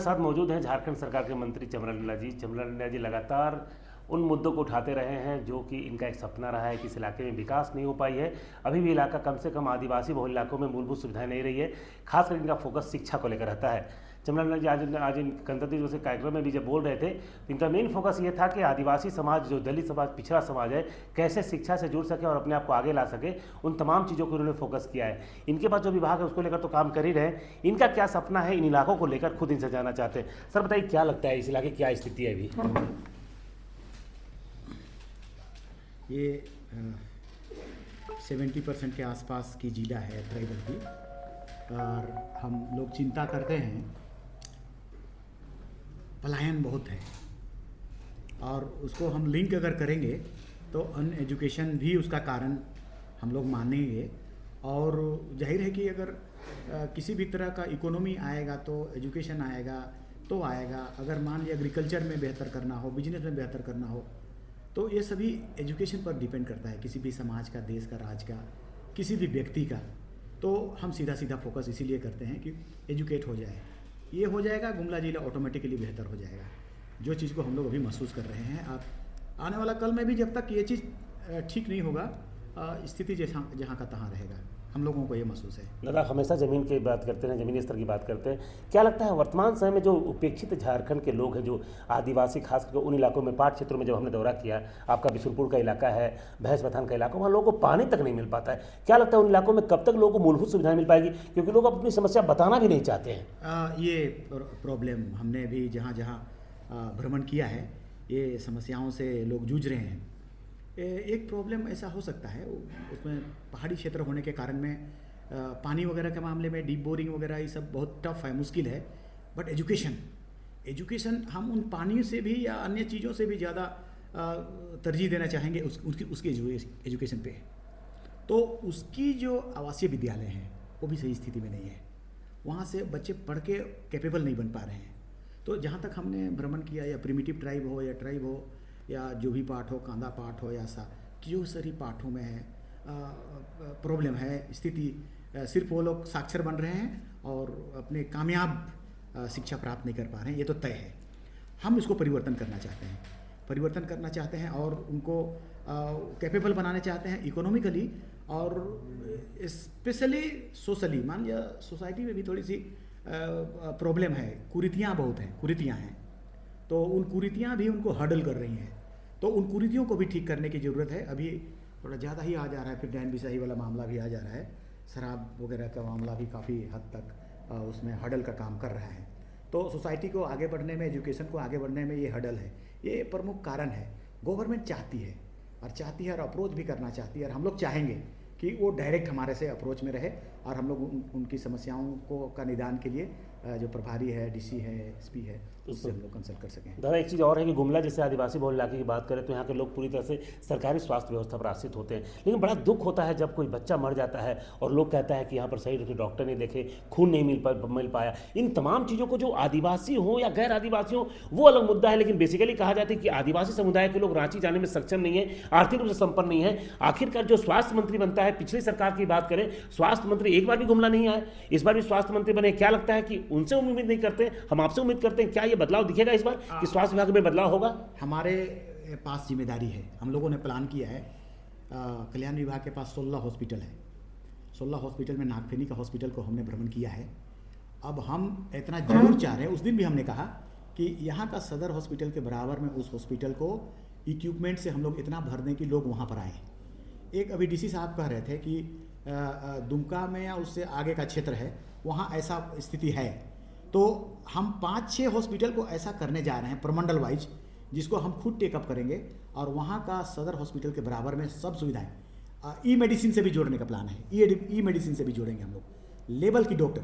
साथ मौजूद हैं झारखंड सरकार के मंत्री चमरा जी। चमरा जी लगातार उन मुद्दों को उठाते रहे हैं जो कि इनका एक सपना रहा है कि इस इलाके में विकास नहीं हो पाई है। अभी भी इलाका कम से कम आदिवासी बहुल इलाकों में मूलभूत सुविधाएं नहीं रही है। खासकर इनका फोकस शिक्षा को लेकर रहता है। चमरा जी आज इन गणतंत्र दिवस के कार्यक्रम में भी जब बोल रहे थे तो इनका मेन फोकस ये था कि आदिवासी समाज, जो दलित समाज, पिछड़ा समाज है, कैसे शिक्षा से जुड़ सके और अपने आप को आगे ला सके। उन तमाम चीज़ों को उन्होंने फोकस किया है। इनके पास जो विभाग है उसको लेकर तो काम कर ही रहे हैं। इनका क्या सपना है इन इलाकों को लेकर, खुद इनसे जानना चाहते हैं। सर बताइए, क्या लगता है इस इलाके की क्या स्थिति है अभी? ये 70% के आसपास की जिला है ट्राइबल की, और हम लोग चिंता करते हैं, पलायन बहुत है। और उसको हम लिंक अगर करेंगे तो अनएजुकेशन भी उसका कारण हम लोग मानेंगे। और जाहिर है कि अगर किसी भी तरह का इकोनॉमी आएगा तो एजुकेशन आएगा तो आएगा। अगर मान लिया एग्रीकल्चर में बेहतर करना हो, बिजनेस में बेहतर करना हो, तो ये सभी एजुकेशन पर डिपेंड करता है, किसी भी समाज का, देश का, राज्य का, किसी भी व्यक्ति का। तो हम सीधा फोकस इसीलिए करते हैं कि एजुकेट हो जाए, ये हो जाएगा, गुमला जिला ऑटोमेटिकली बेहतर हो जाएगा। जो चीज़ को हम लोग अभी महसूस कर रहे हैं, आप आने वाला कल में भी जब तक ये चीज़ ठीक नहीं होगा, स्थिति जहाँ का तहाँ रहेगा। हम लोगों को ये महसूस है। दादा, हमेशा ज़मीन की बात करते हैं, ज़मीनी स्तर की बात करते हैं। क्या लगता है वर्तमान समय में जो उपेक्षित झारखंड के लोग हैं, जो आदिवासी, खास करके उन इलाकों में, पाट क्षेत्रों में जब हमने दौरा किया, आपका बिशुनपुर का इलाका है, भैंसबथान का इलाका, वहाँ लोगों को पानी तक नहीं मिल पाता है। क्या लगता है उन इलाकों में कब तक लोगों को मूलभूत सुविधाएं मिल पाएगी? क्योंकि लोग अपनी समस्या बताना भी नहीं चाहते हैं। ये प्रॉब्लम हमने भी जहाँ भ्रमण किया है, ये समस्याओं से लोग जूझ रहे हैं। एक प्रॉब्लम ऐसा हो सकता है, उसमें पहाड़ी क्षेत्र होने के कारण में पानी वगैरह के मामले में डीप बोरिंग वगैरह ये सब बहुत टफ है, मुश्किल है। बट एजुकेशन हम उन पानी से भी या अन्य चीज़ों से भी ज़्यादा तरजीह देना चाहेंगे उसकी एजुकेशन पे। तो उसकी जो आवासीय विद्यालय हैं वो भी सही स्थिति में नहीं है, वहाँ से बच्चे पढ़ के कैपेबल नहीं बन पा रहे हैं। तो जहाँ तक हमने भ्रमण किया, या प्रिमिटिव ट्राइब हो या ट्राइब हो या जो भी पाठ हो, कांदा पाठ हो या जो सारी पाठों में है प्रॉब्लम है, स्थिति सिर्फ वो लोग साक्षर बन रहे हैं और अपने कामयाब शिक्षा प्राप्त नहीं कर पा रहे हैं, ये तो तय है। हम इसको परिवर्तन करना चाहते हैं और उनको कैपेबल बनाने चाहते हैं इकोनॉमिकली और स्पेशली सोशली। मान लिया सोसाइटी में भी थोड़ी सी प्रॉब्लम है, कुरीतियाँ हैं, तो उन कुरीतियाँ भी उनको हर्डल कर रही हैं। तो उन कुरीतियों को भी ठीक करने की ज़रूरत है। अभी थोड़ा ज़्यादा ही आ जा रहा है, फिर डैन बिसाही वाला मामला भी आ जा रहा है, शराब वगैरह का मामला भी काफ़ी हद तक उसमें हर्डल का काम कर रहा है। तो सोसाइटी को आगे बढ़ने में, एजुकेशन को आगे बढ़ने में ये हर्डल है, ये प्रमुख कारण है। गवर्नमेंट चाहती है और अप्रोच भी करना चाहती है, और हम लोग चाहेंगे कि वो डायरेक्ट हमारे से अप्रोच में रहे और हम लोग उनकी समस्याओं का निदान के लिए जो प्रभारी है, डीसी है, एसपी है, उससे हम लोग कंसल्ट कर सकें। दादा, एक चीज़ और है कि गुमला जैसे आदिवासी बहुल इलाके की बात करें तो यहाँ के लोग पूरी तरह से सरकारी स्वास्थ्य व्यवस्था पर आश्रित होते हैं। लेकिन बड़ा दुख होता है जब कोई बच्चा मर जाता है और लोग कहता है कि यहाँ पर सही ढंग से डॉक्टर नहीं देखे, खून नहीं मिल पाया। इन तमाम चीज़ों को जो आदिवासी हो या गैर आदिवासी हो वो अलग मुद्दा है, लेकिन बेसिकली कहा जाता है कि आदिवासी समुदाय के लोग रांची जाने में सक्षम नहीं है, आर्थिक रूप से संपन्न नहीं है। आखिरकार जो स्वास्थ्य मंत्री बनता है, पिछली सरकार की बात करें, स्वास्थ्य मंत्री एक बार भी गुमला नहीं आए, इस बार भी स्वास्थ्य मंत्री बने। क्या लगता है कि उनसे उम्मीद नहीं करते, हम आपसे उम्मीद करते हैं, क्या ये बदलाव दिखेगा इस बार कि स्वास्थ्य विभाग में बदलाव होगा? हमारे पास जिम्मेदारी है, हम लोगों ने प्लान किया है। कल्याण विभाग के पास 16 हॉस्पिटल है। 16 हॉस्पिटल में नागफेनी का हॉस्पिटल को हमने भ्रमण किया है। अब हम इतना जरूर चाह रहे हैं, उस दिन भी हमने कहा कि यहाँ का सदर हॉस्पिटल के बराबर में उस हॉस्पिटल को इक्विपमेंट से हम लोग इतना भर दें कि लोग वहाँ पर आएँ। एक अभी डीसी साहब कह रहे थे कि दुमका में या उससे आगे का क्षेत्र है, वहाँ ऐसा स्थिति है। तो हम 5-6 हॉस्पिटल को ऐसा करने जा रहे हैं प्रमंडल वाइज, जिसको हम खुद टेकअप करेंगे और वहाँ का सदर हॉस्पिटल के बराबर में सब सुविधाएं, ई मेडिसिन से भी जोड़ने का प्लान है। ई मेडिसिन से भी जोड़ेंगे हम लोग, लेवल की डॉक्टर,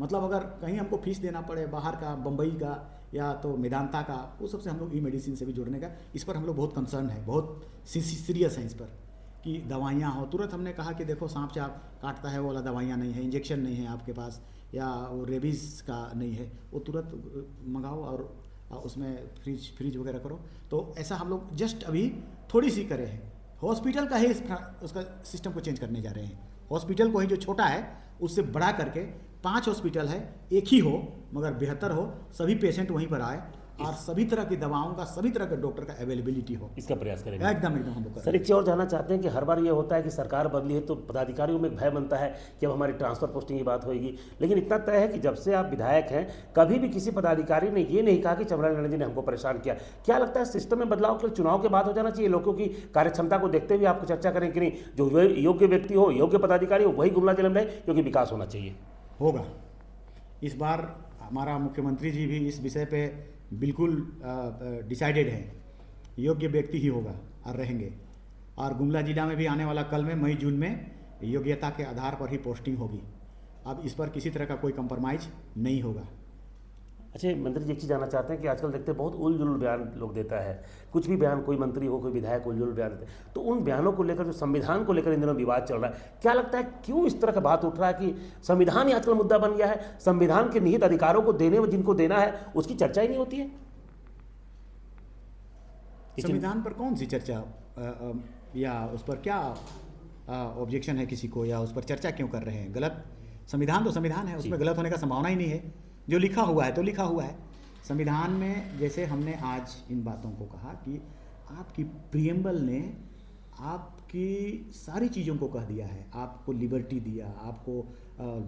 मतलब अगर कहीं हमको फीस देना पड़े बाहर का, बम्बई का या तो मेदांता का, वो सबसे हम लोग ई मेडिसिन से भी जोड़ने का, इस पर हम लोग बहुत कंसर्न है, बहुत सीरियस है इस पर कि दवाइयाँ हो। तुरंत हमने कहा कि देखो सांप चाप काटता है वो वाला दवाइयाँ नहीं है, इंजेक्शन नहीं है आपके पास, या वो रेबीज़ का नहीं है, वो तुरंत मंगाओ और उसमें फ्रीज वगैरह करो। तो ऐसा हम लोग जस्ट अभी थोड़ी सी करे हैं। हॉस्पिटल का ही उसका सिस्टम को चेंज करने जा रहे हैं। हॉस्पिटल को ही जो छोटा है उससे बड़ा करके 5 हॉस्पिटल है, एक ही हो मगर बेहतर हो, सभी पेशेंट वहीं पर आए और सभी तरह की दवाओं का, सभी तरह के डॉक्टर का अवेलेबिलिटी हो। इसका प्रयास करेंगे। एकदम हम लोग सर एक चीज़ और जानना चाहते हैं कि हर बार ये होता है कि सरकार बदली है तो पदाधिकारियों में एक भय बनता है कि अब हमारी ट्रांसफर पोस्टिंग की बात होगी, लेकिन इतना तय है कि जब से आप विधायक हैं कभी भी किसी पदाधिकारी ने ये नहीं कहा कि चमरालाल मीणा जी ने हमको परेशान किया। क्या लगता है सिस्टम में बदलाव केवल चुनाव के बाद हो जाना चाहिए? लोगों की कार्यक्षमता को देखते हुए आपको चर्चा करें कि नहीं, जो योग्य व्यक्ति हो, योग्य पदाधिकारी हो, वही गुमला जिले में रहे, क्योंकि विकास होना चाहिए। होगा। इस बार हमारा मुख्यमंत्री जी भी इस विषय पे बिल्कुल डिसाइडेड है, योग्य व्यक्ति ही होगा और रहेंगे। और गुमला जिला में भी आने वाला कल में मई जून में योग्यता के आधार पर ही पोस्टिंग होगी। अब इस पर किसी तरह का कोई कंप्रोमाइज नहीं होगा। अच्छा मंत्री जी एक चीज़ जानना चाहते हैं कि आजकल देखते हैं बहुत उलझुल बयान लोग देता है, कुछ भी बयान, कोई मंत्री हो, कोई विधायक उलझुल बयान देते हैं, तो उन बयानों को लेकर जो संविधान को लेकर इन दिनों विवाद चल रहा है, क्या लगता है क्यों इस तरह का बात उठ रहा है कि संविधान ही आजकल मुद्दा बन गया है? संविधान के निहित अधिकारों को देने में जिनको देना है उसकी चर्चा ही नहीं होती है। संविधान पर कौन सी चर्चा या उस पर क्या ऑब्जेक्शन है किसी को, या उस पर चर्चा क्यों कर रहे हैं? गलत, संविधान तो संविधान है, उसमें गलत होने का संभावना ही नहीं है। जो लिखा हुआ है तो लिखा हुआ है। संविधान में जैसे हमने आज इन बातों को कहा कि आपकी प्रियम्बल ने आपकी सारी चीज़ों को कह दिया है, आपको लिबर्टी दिया, आपको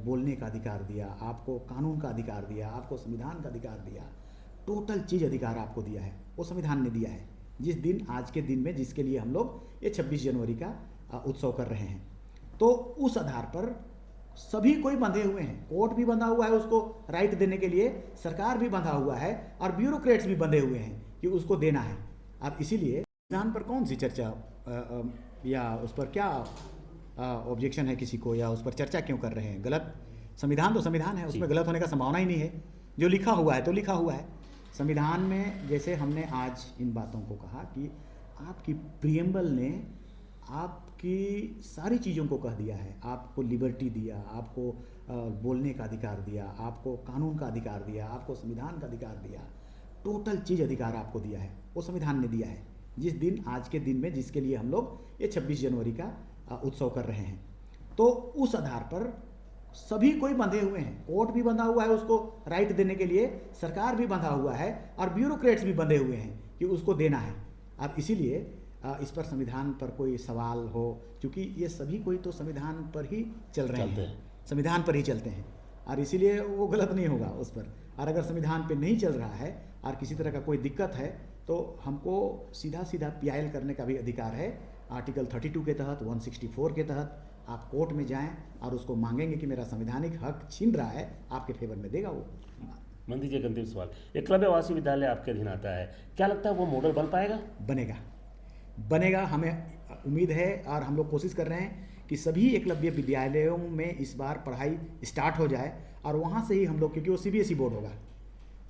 बोलने का अधिकार दिया, आपको कानून का अधिकार दिया, आपको संविधान का अधिकार दिया, टोटल चीज़ अधिकार आपको दिया है, वो संविधान ने दिया है। जिस दिन, आज के दिन में जिसके लिए हम लोग ये 26 जनवरी का उत्सव कर रहे हैं, तो उस आधार पर सभी कोई बंधे हुए हैं। कोर्ट भी बंधा हुआ है उसको राइट देने के लिए, सरकार भी बंधा हुआ है और ब्यूरोक्रेट्स भी बंधे हुए हैं कि उसको देना है। और इसीलिए संविधान पर कौन सी चर्चा या उस पर क्या ऑब्जेक्शन है किसी को, या उस पर चर्चा क्यों कर रहे हैं? गलत, संविधान तो संविधान है, उसमें गलत होने का संभावना ही नहीं है। जो लिखा हुआ है तो लिखा हुआ है। संविधान में जैसे हमने आज इन बातों को कहा कि आपकी प्रियम्बल ने आपकी सारी चीज़ों को कह दिया है, आपको लिबर्टी दिया, आपको बोलने का अधिकार दिया, आपको कानून का अधिकार दिया, आपको संविधान का अधिकार दिया, टोटल चीज़ अधिकार आपको दिया है, वो संविधान ने दिया है। जिस दिन, आज के दिन में जिसके लिए हम लोग ये 26 जनवरी का उत्सव कर रहे हैं, तो उस आधार पर सभी कोई बंधे हुए हैं। कोर्ट भी बंधा हुआ है उसको राइट देने के लिए, सरकार भी बंधा हुआ है और ब्यूरोक्रेट्स भी बंधे हुए हैं कि उसको देना है। और इसीलिए इस पर संविधान पर कोई सवाल हो, क्योंकि ये सभी कोई तो संविधान पर ही चल रहे हैं, संविधान पर ही चलते हैं, और इसीलिए वो गलत नहीं होगा उस पर। और अगर संविधान पे नहीं चल रहा है और किसी तरह का कोई दिक्कत है तो हमको सीधा सीधा पीआईएल करने का भी अधिकार है। आर्टिकल 32 के तहत, 164 के तहत आप कोर्ट में जाएं और उसको मांगेंगे कि मेरा संवैधानिक हक छीन रहा है, आपके फेवर में देगा वो। मंत्री जी एक अंतिम सवाल, एकलव्य आवासीय विद्यालय आपके अधीन आता है, क्या लगता है वो मॉडल बन पाएगा? बनेगा, हमें उम्मीद है और हम लोग कोशिश कर रहे हैं कि सभी एकलव्य विद्यालयों में इस बार पढ़ाई स्टार्ट हो जाए और वहाँ से ही हम लोग, क्योंकि वो सीबीएसई बोर्ड होगा,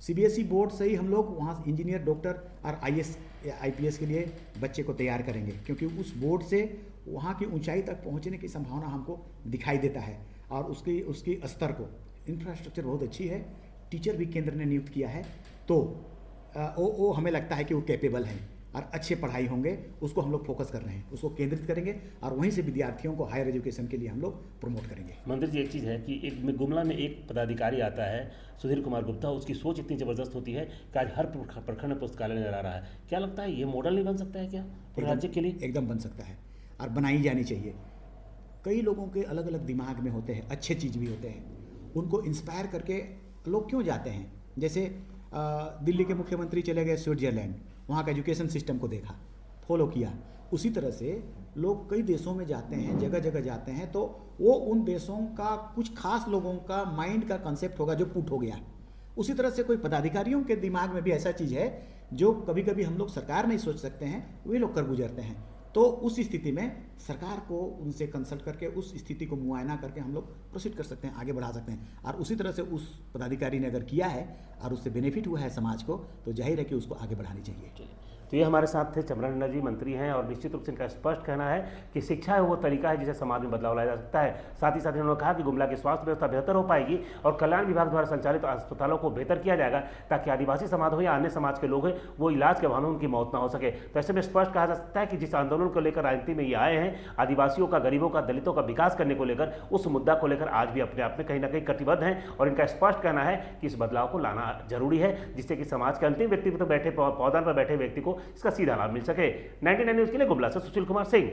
सीबीएसई बोर्ड से ही हम लोग वहाँ इंजीनियर, डॉक्टर और आईएएस आईपीएस के लिए बच्चे को तैयार करेंगे, क्योंकि उस बोर्ड से वहाँ की ऊंचाई तक पहुँचने की संभावना हमको दिखाई देता है। और उसकी स्तर को, इंफ्रास्ट्रक्चर बहुत अच्छी है, टीचर भी केंद्र ने नियुक्त किया है, तो वो हमें लगता है कि वो कैपेबल हैं और अच्छे पढ़ाई होंगे। उसको हम लोग फोकस कर रहे हैं, उसको केंद्रित करेंगे और वहीं से विद्यार्थियों को हायर एजुकेशन के लिए हम लोग प्रमोट करेंगे। मंत्री जी एक चीज़ है कि एक गुमला में एक पदाधिकारी आता है, सुधीर कुमार गुप्ता, उसकी सोच इतनी ज़बरदस्त होती है कि आज हर प्रखंड में पुस्तकालय नजर आ रहा है। क्या लगता है ये मॉडल नहीं बन सकता है क्या राज्य के लिए? एकदम बन सकता है और बनाई जानी चाहिए। कई लोगों के अलग अलग दिमाग में होते हैं, अच्छे चीज़ भी होते हैं, उनको इंस्पायर करके लोग क्यों जाते हैं? जैसे दिल्ली के मुख्यमंत्री चले गए स्विट्जरलैंड, वहाँ का एजुकेशन सिस्टम को देखा, फॉलो किया। उसी तरह से लोग कई देशों में जाते हैं, जगह जगह जाते हैं, तो वो उन देशों का कुछ खास लोगों का माइंड का कंसेप्ट होगा जो पुट हो गया। उसी तरह से कोई पदाधिकारियों के दिमाग में भी ऐसा चीज़ है जो कभी कभी हम लोग सरकार नहीं सोच सकते हैं, वे लोग कर गुजरते हैं। तो उस स्थिति में सरकार को उनसे कंसल्ट करके उस स्थिति को मुआयना करके हम लोग प्रोसीड कर सकते हैं, आगे बढ़ा सकते हैं। और उसी तरह से उस पदाधिकारी ने अगर किया है और उससे बेनिफिट हुआ है समाज को, तो जाहिर है कि उसको आगे बढ़ानी चाहिए। तो ये हमारे साथ थे चमरा नंदा जी, मंत्री हैं, और निश्चित रूप से इनका स्पष्ट कहना है कि शिक्षा है वो तरीका है जिसे समाज में बदलाव लाया जा सकता है। साथ ही साथ इन्होंने कहा कि गुमला की स्वास्थ्य व्यवस्था बेहतर हो पाएगी और कल्याण विभाग द्वारा संचालित अस्पतालों को बेहतर किया जाएगा, ताकि आदिवासी समाज हो या अन्य समाज के लोग हैं वो इलाज के बहाने उनकी मौत ना हो सके। तो ऐसे में स्पष्ट कहा जा सकता है कि जिस आंदोलन को लेकर राजनीति में ये आए हैं, आदिवासियों का, गरीबों का, दलितों का विकास करने को लेकर, उस मुद्दा को लेकर आज भी अपने आप में कहीं ना कहीं कटिबद्ध हैं, और इनका स्पष्ट कहना है कि इस बदलाव को लाना जरूरी है, जिससे कि समाज के अंतिम व्यक्ति पर बैठे, पौधान पर बैठे व्यक्ति को इसका सीधा लाभ मिल सके। 99 न्यूज़ के लिए गुमला से सुशील कुमार सिंह।